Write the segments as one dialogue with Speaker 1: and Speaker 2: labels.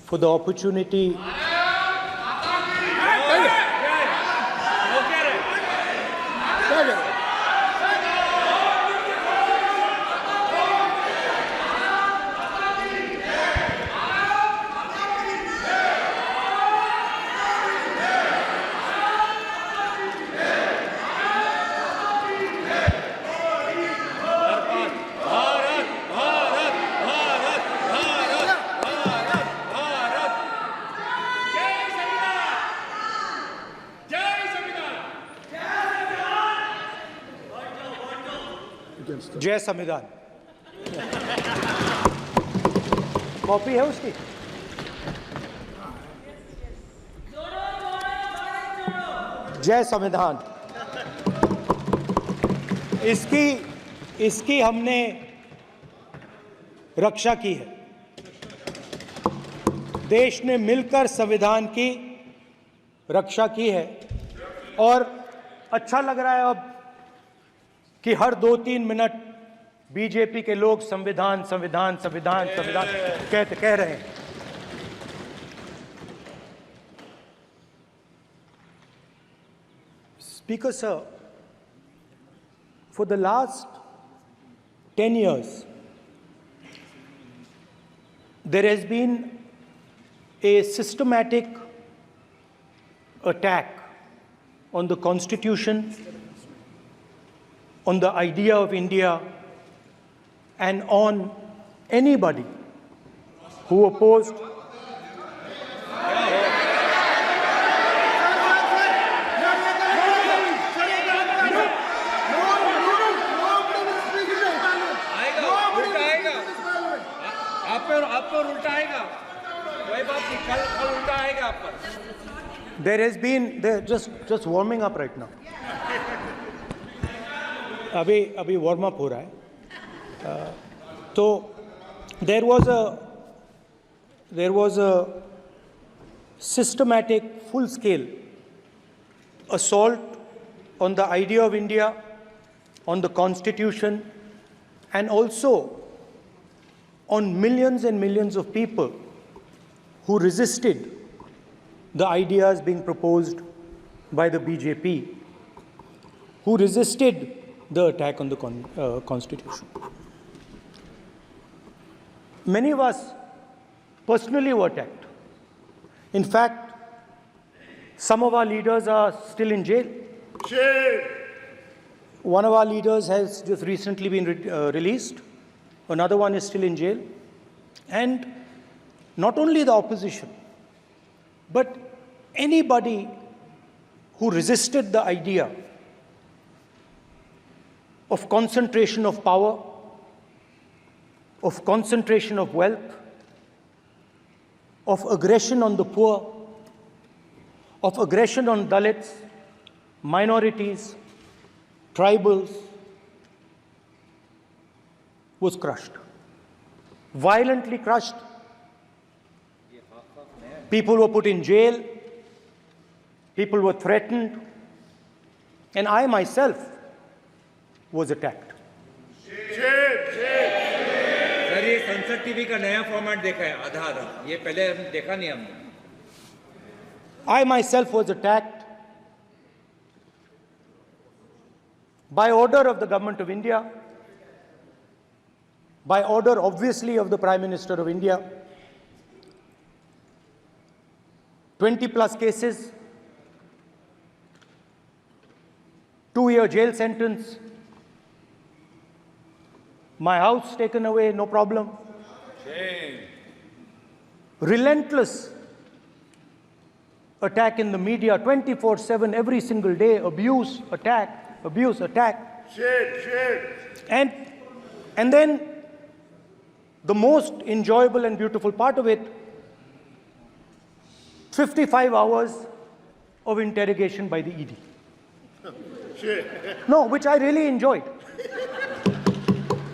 Speaker 1: for the opportunity जय संविधान। Copy है उसकी? जय संविधान। इसकी हमने रक्षा की है। देश ने मिलकर संविधान की रक्षा की है और अच्छा लग रहा है अब कि हर 2-3 मिनट बीजेपी के लोग संविधान संविधान संविधान संविधान कह रहे हैं। Speaker sir, for the last 10 years, there has been a systematic attack on the Constitution, on the idea of India, and on anybody who opposed There has been just warming up right now. अभी warm up हो रहा है। तो there was a systematic, full-scale assault on the idea of India, on the Constitution, and also on millions and millions of people who resisted the ideas being proposed by the BJP, who resisted the attack on the Constitution. Many of us personally were attacked. In fact, some of our leaders are still in jail. One of our leaders has just recently been released. Another one is still in jail. And not only the opposition, but anybody who resisted the idea of concentration of power, of concentration of wealth, of aggression on the poor, of aggression on Dalits, minorities, tribals, was crushed, violently crushed. People were put in jail, people were threatened, and I myself was attacked.
Speaker 2: Sir ये संसद TV का नया format देखा है, आधा ये पहले हम देखा नहीं हमने।
Speaker 1: I myself was attacked by order of the government of India, by order obviously of the Prime Minister of India. 20 plus cases, 2-year jail sentence, my house taken away, no problem.
Speaker 2: Shame.
Speaker 1: Relentless attack in the media, 24/7, every single day, abuse, attack, abuse, attack. And then the most enjoyable and beautiful part of it, 55 hours of interrogation by the ED. No, which I really enjoyed.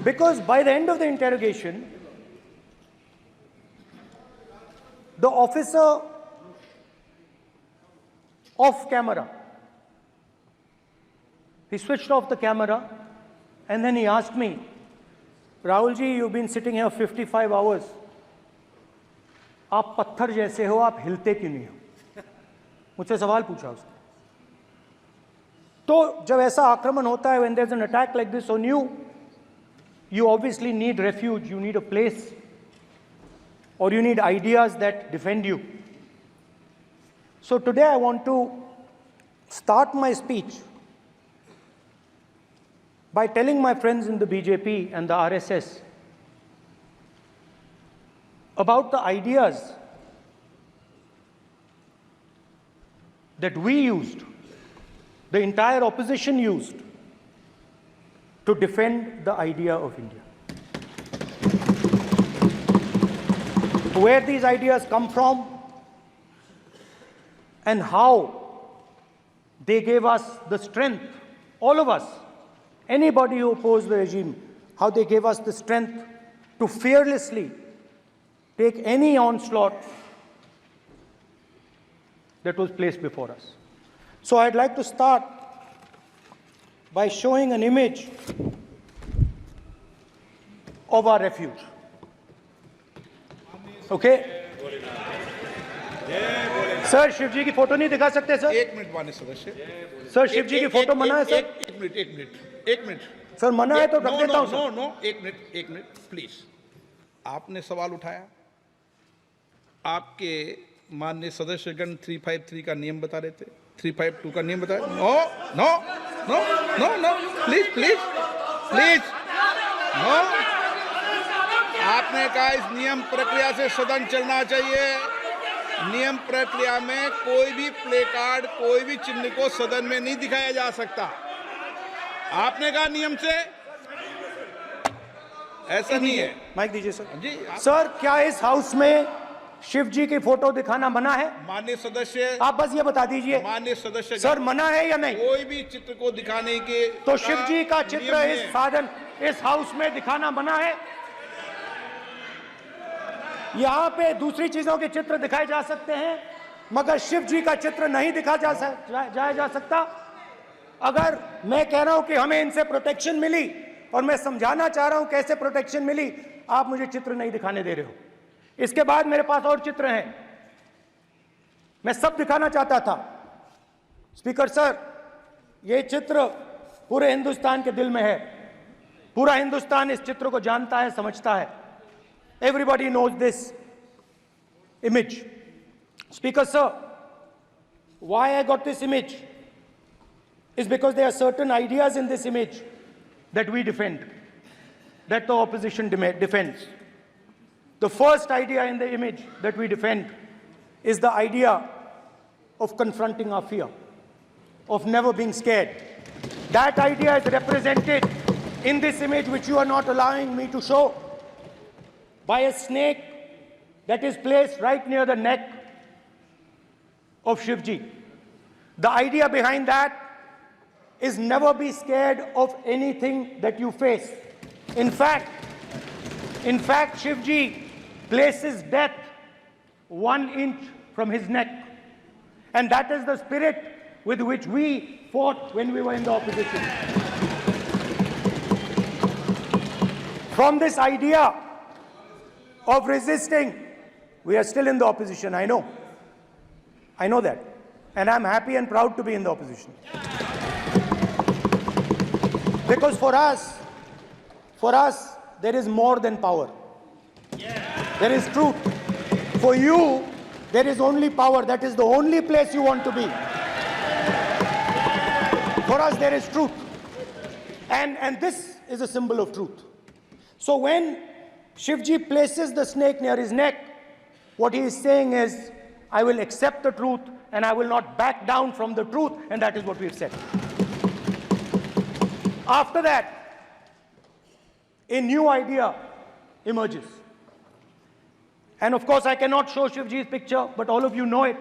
Speaker 1: Because by the end of the interrogation, the officer off camera, he switched off the camera and then he asked me, Rahulji, you've been sitting here 55 hours. आप पत्थर जैसे हो, आप हिलते क्यों नहीं हो? मुझसे सवाल पूछा उसने। तो जब ऐसा आक्रमण होता है, when there's an attack like this on you, you obviously need refuge, you need a place, or you need ideas that defend you. So today I want to start my speech by telling my friends in the BJP and the RSS about the ideas that we used, the entire opposition used, to defend the idea of India. Where these ideas come from and how they gave us the strength, all of us, anybody who opposed the regime, how they gave us the strength to fearlessly take any onslaught that was placed before us. So I'd like to start by showing an image of our refuge. Okay? Sir Shiv ji की photo नहीं दिखा सकते sir?
Speaker 3: एक minute माननीय सदस्य।
Speaker 1: Sir Shiv ji की photo मना है सर?
Speaker 3: एक मिनट
Speaker 1: सर मना है तो रख देता हूं सर।
Speaker 3: नो एक मिनट प्लीज। आपने सवाल उठाया, आपके माननीय सदस्यगण 353 का नियम बता रहे थे, 352 का नियम बताया। No please no. आपने कहा इस नियम प्रक्रिया से सदन चलना चाहिए। नियम प्रक्रिया में कोई भी प्ले कार्ड, कोई भी चिन्ह को सदन में नहीं दिखाया जा सकता। आपने कहा नियम से, ऐसा नहीं है।
Speaker 1: माइक दीजिए सर।
Speaker 3: जी
Speaker 1: सर क्या इस हाउस में शिव जी की फोटो दिखाना मना है?
Speaker 3: माननीय सदस्य,
Speaker 1: आप बस ये बता दीजिए
Speaker 3: माननीय सदस्य
Speaker 1: सर, मना है या नहीं?
Speaker 3: कोई भी चित्र को दिखाने के
Speaker 1: तो शिव जी का चित्र इस हाउस में दिखाना मना है। यहां पे दूसरी चीजों के चित्र दिखाए जा सकते हैं, मगर शिव जी का चित्र नहीं दिखाया जा सकता। अगर मैं कह रहा हूं कि हमें इनसे प्रोटेक्शन मिली और मैं समझाना चाह रहा हूं कैसे प्रोटेक्शन मिली, आप मुझे चित्र नहीं दिखाने दे रहे हो। इसके बाद मेरे पास और चित्र हैं, मैं सब दिखाना चाहता था। स्पीकर सर, ये चित्र पूरे हिंदुस्तान के दिल में है। पूरा हिंदुस्तान इस चित्र को जानता है, समझता है। Everybody knows this image. Speaker sir, why I got this image is because there are certain ideas in this image that we defend, that the opposition defends. The first idea in the image that we defend is the idea of confronting our fear, of never being scared. That idea is represented in this image, which you are not allowing me to show, by a snake that is placed right near the neck of Shivji. The idea behind that is never be scared of anything that you face. In fact, Shivji places death 1 inch from his neck. And that is the spirit with which we fought when we were in the opposition. From this idea of resisting, we are still in the opposition, I know. I know that. And I'm happy and proud to be in the opposition. Because for us, there is more than power. There is truth. For you, there is only power. That is the only place you want to be. For us, there is truth. And this is a symbol of truth. So when Shivji places the snake near his neck, what he is saying is, I will accept the truth and I will not back down from the truth, and that is what we've said. After that, a new idea emerges. And of course, I cannot show Shivji's picture, but all of you know it.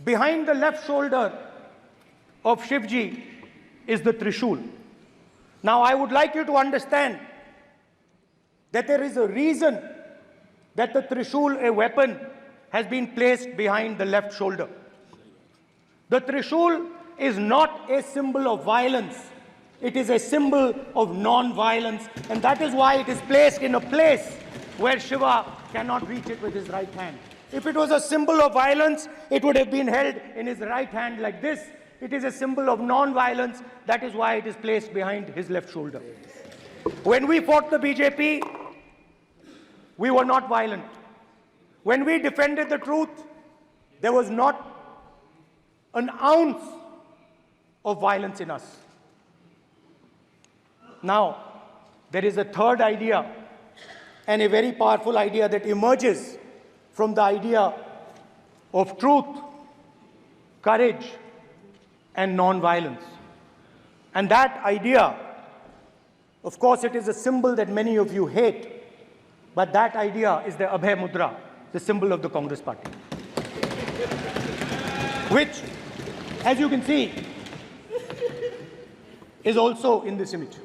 Speaker 1: Behind the left shoulder of Shivji is the Trishul. Now, I would like you to understand that there is a reason that the Trishul, a weapon, has been placed behind the left shoulder. The Trishul is not a symbol of violence. It is a symbol of non-violence, and that is why it is placed in a place where Shiva cannot reach it with his right hand. If it was a symbol of violence, it would have been held in his right hand like this. It is a symbol of non-violence. That is why it is placed behind his left shoulder. When we fought the BJP, we were not violent. When we defended the truth, there was not an ounce of violence in us. Now, there is a third idea, and a very powerful idea that emerges from the idea of truth, courage, and non-violence. And that idea, of course, it is a symbol that many of you hate, but that idea is the Abhay Mudra, the symbol of the Congress Party, which, as you can see, is also in this image.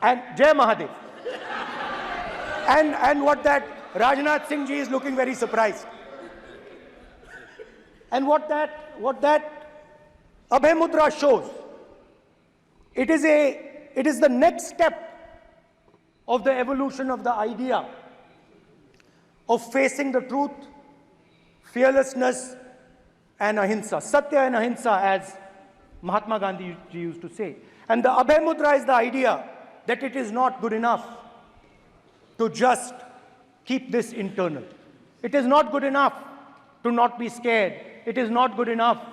Speaker 1: And Jai Mahadev. And what that Rajnath Singh ji is looking very surprised. And what that Abhay Mudra shows, it is the next step of the evolution of the idea of facing the truth, fearlessness, and ahimsa. Satya and ahimsa, as Mahatma Gandhi ji used to say. And the Abhay Mudra is the idea that it is not good enough to just keep this internal. It is not good enough to not be scared. It is not good enough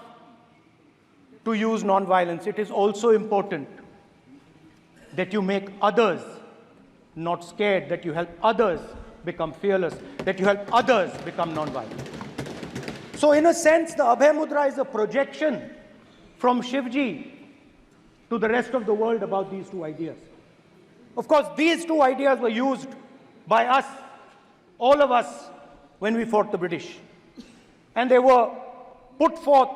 Speaker 1: to use non-violence. It is also important that you make others not scared, that you help others become fearless, that you help others become non-violent. So in a sense, the Abhay Mudra is a projection from Shivji to the rest of the world about these two ideas. Of course, these two ideas were used by us, all of us, when we fought the British. And they were put forth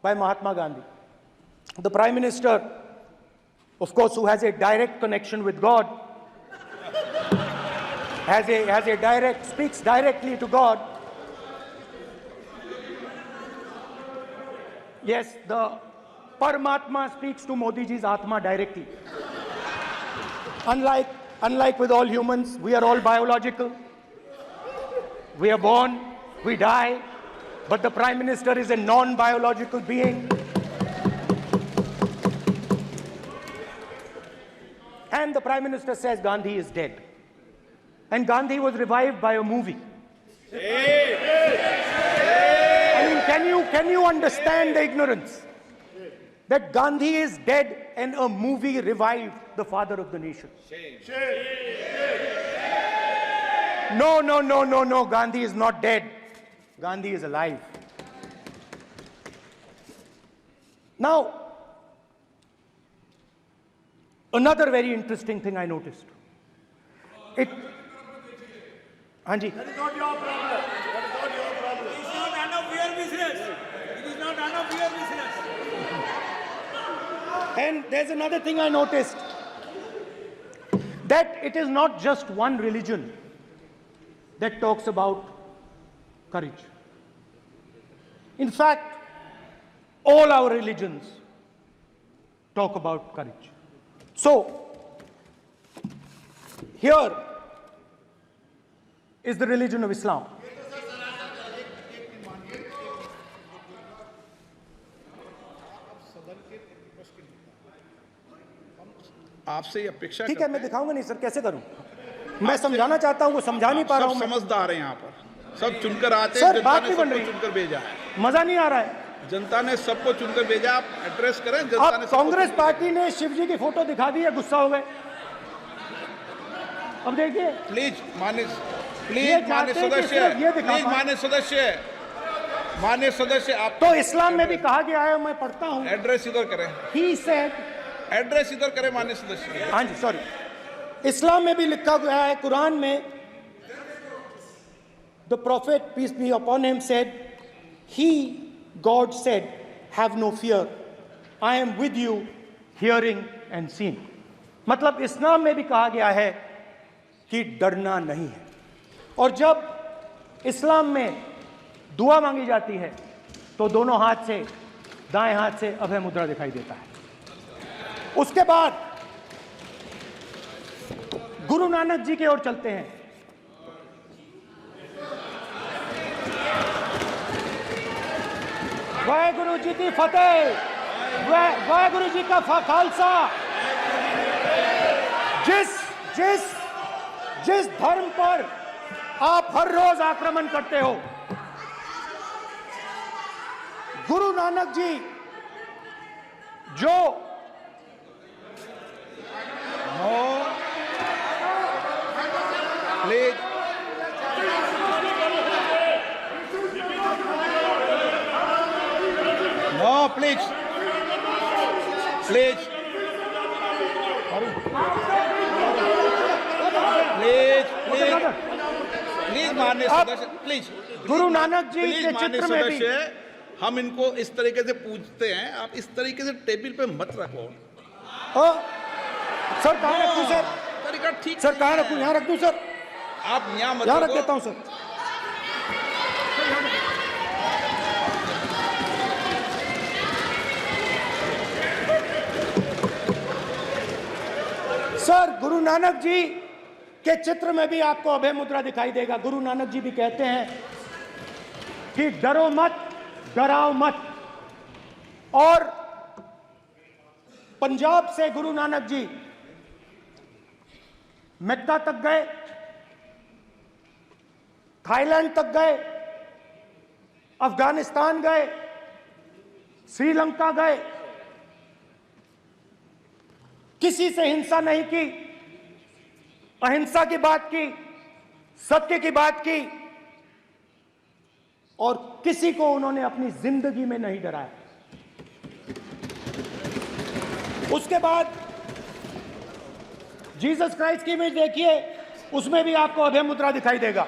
Speaker 1: by Mahatma Gandhi. The Prime Minister, of course, who has a direct connection with God, speaks directly to God. Yes, the Paramatma speaks to Modi ji's Atma directly. Unlike with all humans, we are all biological. We are born, we die, but the Prime Minister is a non-biological being. And the Prime Minister says Gandhi is dead. And Gandhi was revived by a movie. I mean, can you understand the ignorance? That Gandhi is dead and a movie revived the father of the nation. No, Gandhi is not dead. Gandhi is alive. Now, another very interesting thing I noticed. Hanji.
Speaker 4: That is not your problem. That is not your problem. It is not none of your business. It is not none of your business.
Speaker 1: And there's another thing I noticed. That it is not just one religion that talks about courage. In fact, all our religions talk about courage. So, here is the religion of Islam.
Speaker 3: आपसे ये अपेक्षा
Speaker 1: ठीक है, मैं दिखाऊंगा नहीं sir, कैसे करूं? मैं समझाना चाहता हूं, वो समझा नहीं पा रहा हूं।
Speaker 3: सब समझदार हैं यहाँ पर, सब चुनकर आते हैं।
Speaker 1: सर, बात नहीं बन रही,
Speaker 3: चुनकर भेजा है,
Speaker 1: मजा नहीं आ रहा है।
Speaker 3: जनता ने सबको चुनकर भेजा। आप एड्रेस करें, जनता ने।
Speaker 1: कांग्रेस पार्टी ने शिवजी की फोटो दिखा दी है, गुस्सा हो गए। अब देखिए,
Speaker 3: प्लीज मान्य सदस्य, आप
Speaker 1: तो इस्लाम में भी कहा गया है, मैं पढ़ता हूं।
Speaker 3: एड्रेस इधर करें।
Speaker 1: He said,
Speaker 3: एड्रेस इधर करें मान्य सदस्य।
Speaker 1: हाँ जी, सॉरी। इस्लाम में भी लिखा गया है, कुरान में, the prophet, peace be upon him, said, God said, have no fear. I am with you, hearing and seeing. मतलब इस्लाम में भी कहा गया है कि डरना नहीं है। और जब इस्लाम में दुआ मांगी जाती है तो दोनों हाथ से, दाएं हाथ से अभय मुद्रा दिखाई देता है। उसके बाद गुरु नानक जी की ओर चलते हैं। वाहेगुरु जी की फतेह, वाहेगुरु जी का खालसा। जिस धर्म पर आप हर रोज आक्रमण करते हो, गुरु नानक जी जो
Speaker 3: please no, please please please please please माननीय सदस्य, please
Speaker 1: Guru Nanak ji
Speaker 3: please
Speaker 1: के
Speaker 3: माननीय
Speaker 1: चित्र में भी
Speaker 3: सदस्य, हम इनको इस तरीके से पूछते हैं, आप इस तरीके से टेबल पे मत रखो।
Speaker 1: सर कहाँ रखूं सर?
Speaker 3: तरीका ठीक
Speaker 1: सर कहाँ रखूं? यहाँ रख दूं सर?
Speaker 3: आप यहाँ मत
Speaker 1: यहाँ रख
Speaker 3: रखो।
Speaker 1: देता हूं सर। सर गुरु नानक जी के चित्र में भी आपको अभय मुद्रा दिखाई देगा। गुरु नानक जी भी कहते हैं कि डरो मत, डराओ मत। और पंजाब से गुरु नानक जी मक्का तक गए, थाईलैंड तक गए, अफगानिस्तान गए, श्रीलंका गए, किसी से हिंसा नहीं की, अहिंसा की बात की, सत्य की बात की, और किसी को उन्होंने अपनी जिंदगी में नहीं डराया। उसके बाद जीसस क्राइस्ट की इमेज देखिए, उसमें भी आपको अभय मुद्रा दिखाई देगा।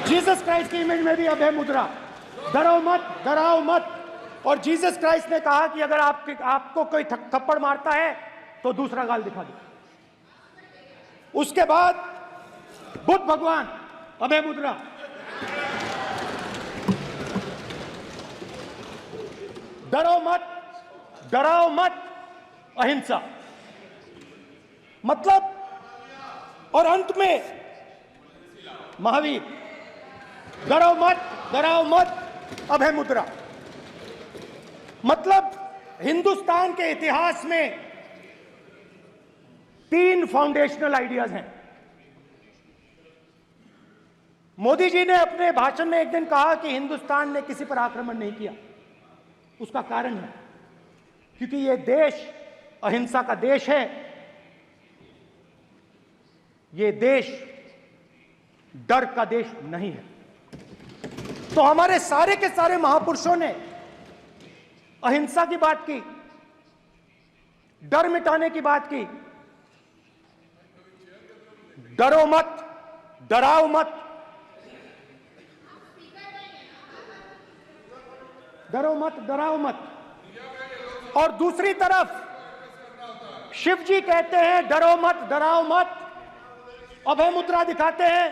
Speaker 1: जीसस क्राइस्ट की इमेज में भी अभय मुद्रा, डरो मत, डराओ मत। और जीसस क्राइस्ट ने कहा कि अगर आपको कोई थप्पड़ मारता है तो दूसरा गाल दिखा दो। उसके बाद बुद्ध भगवान, अभय मुद्रा, डरो मत, डराओ मत, अहिंसा। मतलब, और अंत में महावीर, डरो मत, डराओ मत, अभय मुद्रा। मतलब हिंदुस्तान के इतिहास में 3 फाउंडेशनल आइडियाज हैं। मोदी जी ने अपने भाषण में एक दिन कहा कि हिंदुस्तान ने किसी पर आक्रमण नहीं किया। उसका कारण है क्योंकि यह देश अहिंसा का देश है। यह देश डर का देश नहीं है। तो हमारे सारे के सारे महापुरुषों ने अहिंसा की बात की, डर मिटाने की बात की। डरो मत, डराओ मत, डरो मत, डराओ मत। और दूसरी तरफ शिव जी कहते हैं डरो मत, डराओ मत, अभय मुद्रा दिखाते हैं,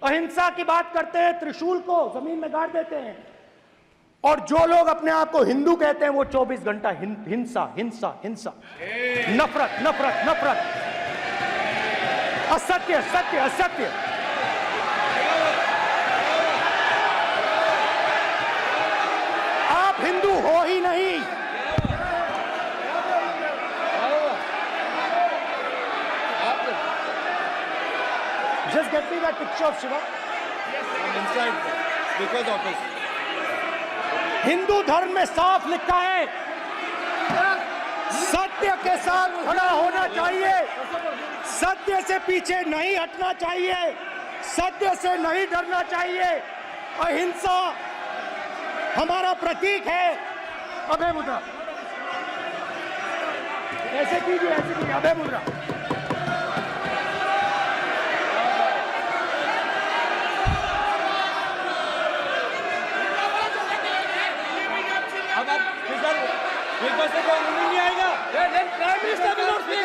Speaker 1: अहिंसा की बात करते हैं, त्रिशूल को जमीन में गाड़ देते हैं। और जो लोग अपने आप को हिंदू कहते हैं वो 24 घंटा हिंसा, हिंसा, हिंसा, नफरत, नफरत, नफरत, असत्य, सत्य, असत्य। आप हिंदू हो ही नहीं। Just get me that picture of Shiva.
Speaker 3: inside because of this.
Speaker 1: Hindu धर्म में साफ लिखा है, सत्य के साथ खड़ा होना चाहिए, सत्य से पीछे नहीं हटना चाहिए, सत्य से नहीं डरना चाहिए। अहिंसा हमारा प्रतीक है। अभय मुद्रा, ऐसे कीजिए, ऐसे कीजिए, अभय मुद्रा।
Speaker 4: नहीं आएगा। Prime minister will not speak.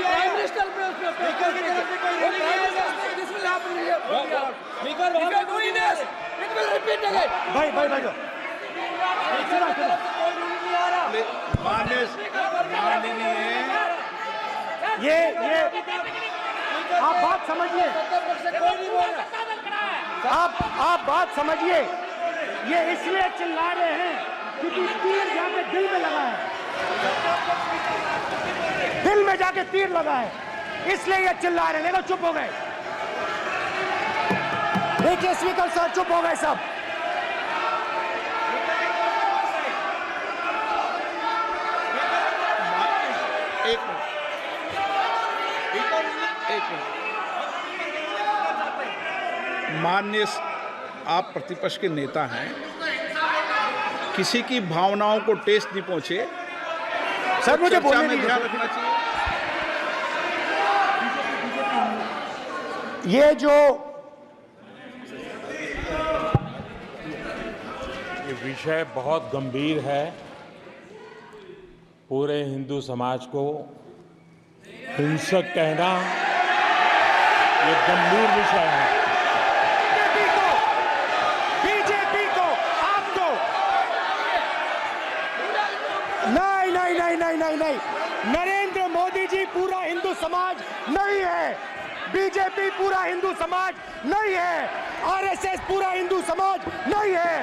Speaker 4: Prime minister
Speaker 1: भाई भाई भाई ये आप बात समझिए, आप बात समझिए। ये इसलिए चिल्ला रहे हैं क्योंकि तीर जाके दिल में लगा है, दिल में जाके तीर लगा है, इसलिए ये चिल्ला रहे हैं। देखो चुप हो गए, देखिए स्पीकर सर चुप हो गए सब।
Speaker 3: एक मिनट। माननीय आप प्रतिपक्ष के नेता हैं, किसी की भावनाओं को ठेस नहीं पहुंचे
Speaker 1: सर मुझे
Speaker 3: चर्चा
Speaker 1: बोलने
Speaker 3: में
Speaker 1: दीजिए।
Speaker 3: ध्यान रखना चाहिए।
Speaker 1: ये जो
Speaker 5: ये विषय बहुत गंभीर है, पूरे हिंदू समाज को हिंसक कहना ये गंभीर विषय है।
Speaker 1: बीजेपी को आपको नहीं, नरेंद्र मोदी जी पूरा हिंदू समाज नहीं है, बीजेपी पूरा हिंदू समाज नहीं है, आरएसएस पूरा हिंदू समाज नहीं है।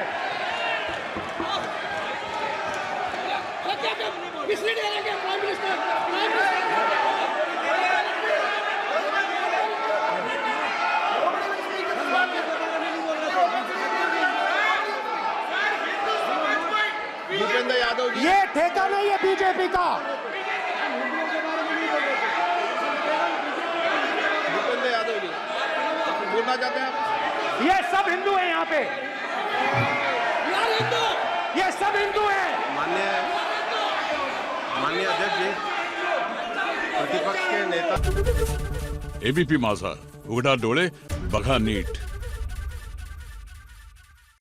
Speaker 3: भूपेंद्र यादव जी,
Speaker 1: ये ठेका नहीं है बीजेपी का।
Speaker 3: भूपेंद्र यादव जी बोलना चाहते हैं आप?
Speaker 1: ये सब हिंदू हैं यहाँ पे, ये सब हिंदू हैं।
Speaker 6: माननीय अध्यक्ष जी, प्रतिपक्ष के नेता
Speaker 7: एबीपी माझा, उघडा डोळे बघा नीट।